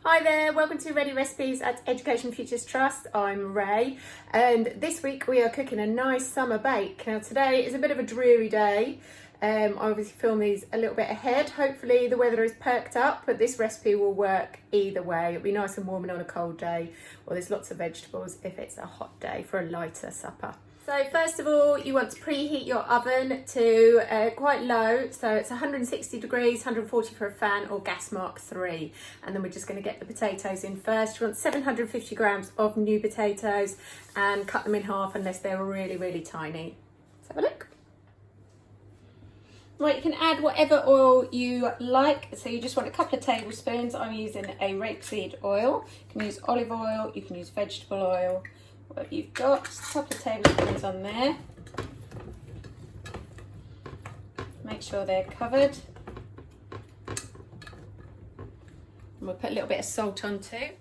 Hi there, welcome to Ready Recipes at Education Futures Trust. I'm Ray, and this week we are cooking a nice summer bake. Now today is a bit of a dreary day. I obviously filmed these a little bit ahead. Hopefully the weather is perked up, but this recipe will work either way. It'll be nice and warm and on a cold day, or there's lots of vegetables if it's a hot day for a lighter supper. So first of all, you want to preheat your oven to quite low. So it's 160 degrees, 140 for a fan, or gas mark 3. And then we're just going to get the potatoes in first. You want 750 grams of new potatoes and cut them in half unless they're really, really tiny. Let's have a look. Right, you can add whatever oil you like. So you just want a couple of tablespoons. I'm using a rapeseed oil. You can use olive oil, you can use vegetable oil. What you've got, just a couple of tablespoons on there. Make sure they're covered. And we'll put a little bit of salt on too.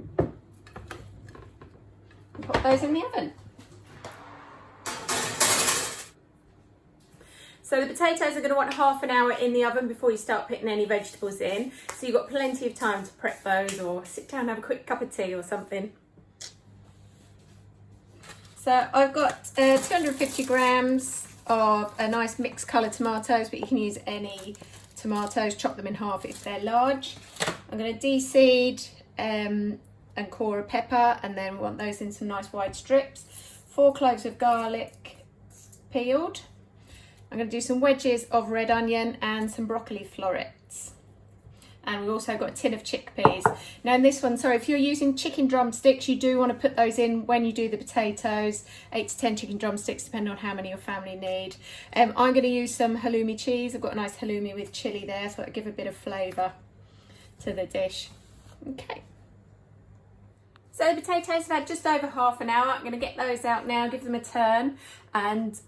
And pop those in the oven. So the potatoes are going to want half an hour in the oven before you start putting any vegetables in. So you've got plenty of time to prep those, or sit down and have a quick cup of tea or something. So I've got 250 grams of a nice mixed colour tomatoes, but you can use any tomatoes, chop them in half if they're large. I'm going to de-seed and core a pepper, and then we want those in some nice wide strips. 4 cloves of garlic peeled. I'm going to do some wedges of red onion and some broccoli florets. And we've also got a tin of chickpeas. Now in this one, sorry, if you're using chicken drumsticks, you do want to put those in when you do the potatoes. 8 to 10 chicken drumsticks, depending on how many your family need. I'm going to use some halloumi cheese. I've got a nice halloumi with chilli there, so it'll give a bit of flavour to the dish. Okay. So the potatoes have had just over half an hour. I'm going to get those out now, give them a turn, and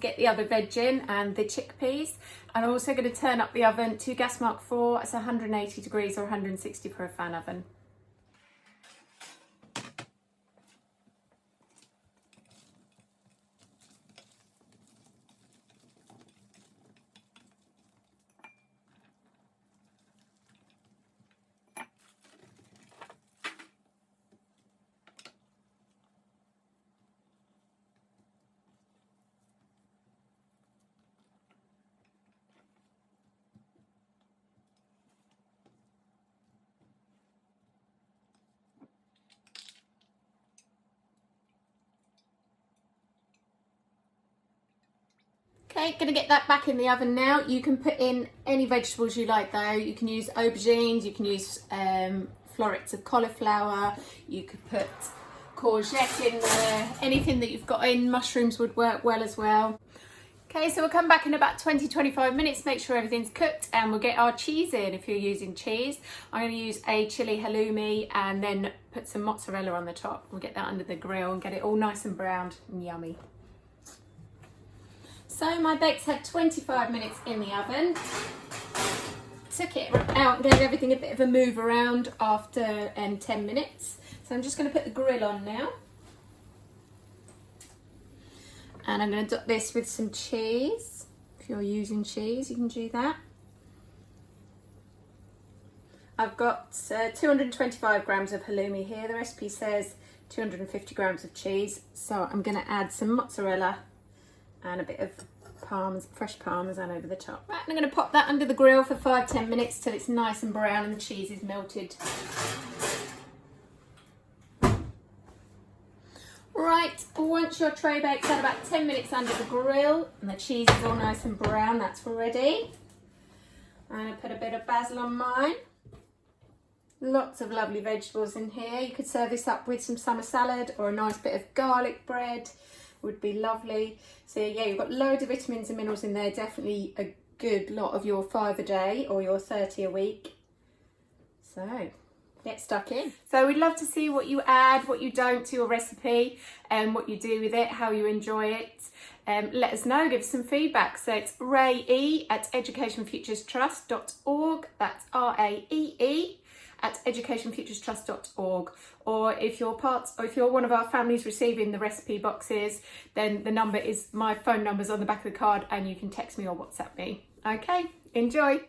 get the other veg in and the chickpeas. And I'm also going to turn up the oven to gas mark 4. It's 180 degrees or 160 for a fan oven. Okay, going to get that back in the oven now. You can put in any vegetables you like though. You can use aubergines, you can use florets of cauliflower, you could put courgette in there, anything that you've got in. Mushrooms would work well as well. Okay, so we'll come back in about 20-25 minutes, make sure everything's cooked, and we'll get our cheese in if you're using cheese. I'm going to use a chili halloumi and then put some mozzarella on the top. We'll get that under the grill and get it all nice and browned and yummy. So my bake's had 25 minutes in the oven. Took it out and gave everything a bit of a move around after 10 minutes. So I'm just going to put the grill on now. And I'm going to dot this with some cheese. If you're using cheese, you can do that. I've got 225 grams of halloumi here. The recipe says 250 grams of cheese. So I'm going to add some mozzarella and a bit of fresh parmesan over the top. Right, and I'm going to pop that under the grill for 5-10 minutes till it's nice and brown and the cheese is melted. Right, once your tray bake's had about 10 minutes under the grill and the cheese is all nice and brown, that's ready. I'm going to put a bit of basil on mine. Lots of lovely vegetables in here. You could serve this up with some summer salad or a nice bit of garlic bread. Would be lovely. So yeah, you've got loads of vitamins and minerals in there. Definitely a good lot of your 5 a day or your 30 a week. So get stuck in. So we'd love to see what you add, what you don't to your recipe, and what you do with it, how you enjoy it. Let us know, give us some feedback. So it's rae@educationfuturestrust.org. That's RAEE. at educationfuturestrust.org. Or if you're one of our families receiving the recipe boxes, then my phone number's on the back of the card and you can text me or WhatsApp me. Okay, enjoy.